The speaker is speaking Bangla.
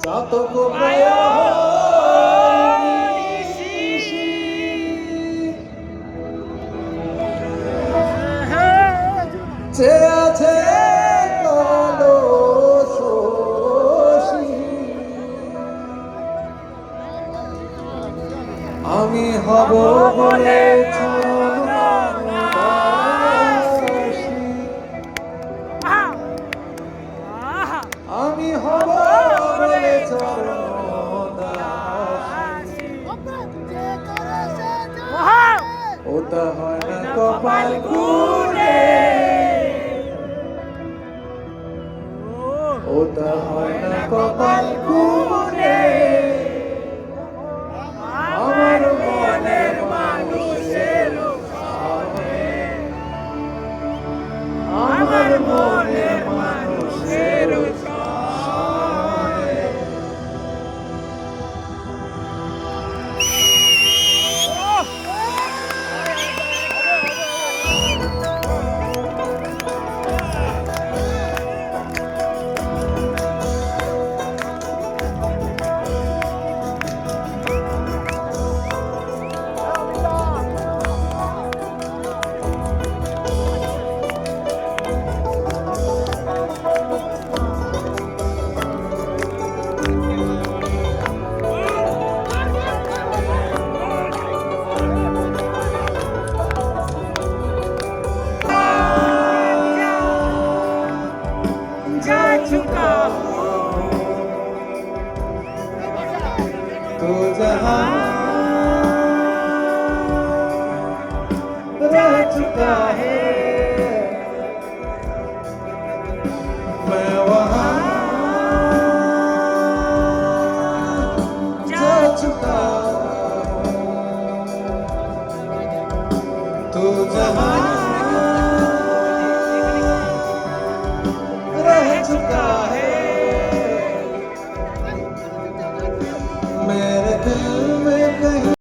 চাতক যে আছে আমি হব বলে আমি হব বলে ওটা হয় না কপাল কুড়ে ওটা হয় না কপাল কুড়ে আমার মনের মানুষের আমার মনের মানুষের तो जहां रह चुका है मैं वहां जा चुका तो जहां रह चुका है